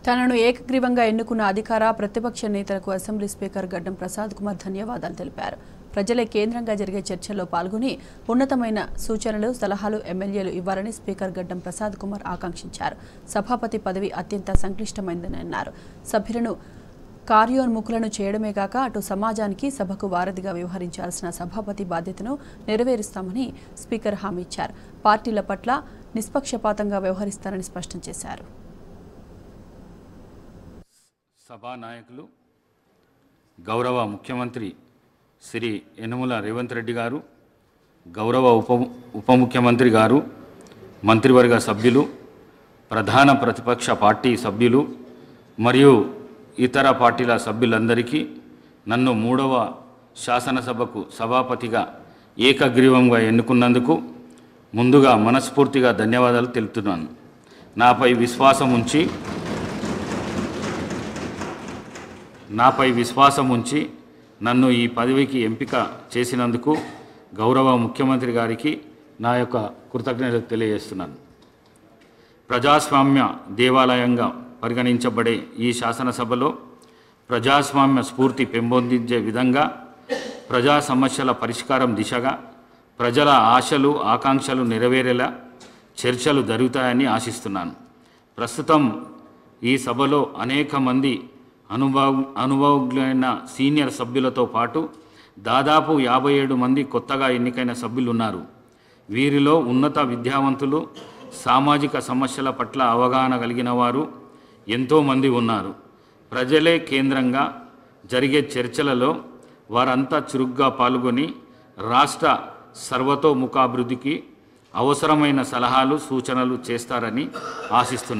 తనను ఏకగ్రీవంగా ఎన్నుకున్న అధికార ప్రతిపక్ష నేతలకు అసెంబ్లీ స్పీకర్ గడ్డం ప్రసాద్ కుమార్ ధన్యవాదాలు తెలిపారు. ప్రజలే కేంద్రంగా జరిగే చర్చల్లో పాల్గొని ఉన్నతమైన సూచనలు, సలహాలు ఎమ్మెల్యేలు ఇవ్వాలని స్పీకర్ గడ్డం ప్రసాద్ కుమార్ ఆకాంక్షించారు. సభాపతి పదవి అత్యంత సంక్లిష్టమైందని అన్నారు. సభ్యులను కార్యోన్ముఖులను చేయడమే కాక అటు సమాజానికి సభకు వారధిగా వ్యవహరించాల్సిన సభాపతి బాధ్యతను నెరవేరుస్తామని స్పీకర్ హామీ ఇచ్చారు. పార్టీల పట్ల నిష్పక్షపాతంగా వ్యవహరిస్తారని స్పష్టం చేశారు. సభా నాయకులు, గౌరవ ముఖ్యమంత్రి శ్రీ యనమల రేవంత్ రెడ్డి గారు, గౌరవ ఉప ముఖ్యమంత్రి గారు, మంత్రివర్గ సభ్యులు, ప్రధాన ప్రతిపక్ష పార్టీ సభ్యులు మరియు ఇతర పార్టీల సభ్యులందరికీ నన్ను 3వ శాసనసభకు సభాపతిగా ఏకగ్రీవంగా ఎన్నుకున్నందుకు ముందుగా మనస్ఫూర్తిగా ధన్యవాదాలు తెలుపుతున్నాను. నాపై విశ్వాసం ఉంచి నన్ను ఈ పదవికి ఎంపిక చేసినందుకు గౌరవ ముఖ్యమంత్రి గారికి నా యొక్క కృతజ్ఞతలు తెలియజేస్తున్నాను. ప్రజాస్వామ్య దేవాలయంగా పరిగణించబడే ఈ శాసనసభలో ప్రజాస్వామ్య స్ఫూర్తి పెంపొందించే విధంగా ప్రజా సమస్యల పరిష్కారం దిశగా ప్రజల ఆశలు, ఆకాంక్షలు నెరవేరేలా చర్చలు జరుగుతాయని ఆశిస్తున్నాను. ప్రస్తుతం ఈ సభలో అనేక మంది అనుభవజ్ఞులైన సీనియర్ సభ్యులతో పాటు దాదాపు 57 మంది కొత్తగా ఎన్నికైన సభ్యులు ఉన్నారు. వీరిలో ఉన్నత విద్యావంతులు, సామాజిక సమస్యల పట్ల అవగాహన కలిగిన వారు ఎంతోమంది ఉన్నారు. ప్రజలే కేంద్రంగా జరిగే చర్చలలో వారంతా చురుగ్గా పాల్గొని రాష్ట్ర సర్వతోముఖాభివృద్ధికి అవసరమైన సలహాలు, సూచనలు చేస్తారని ఆశిస్తున్నాను.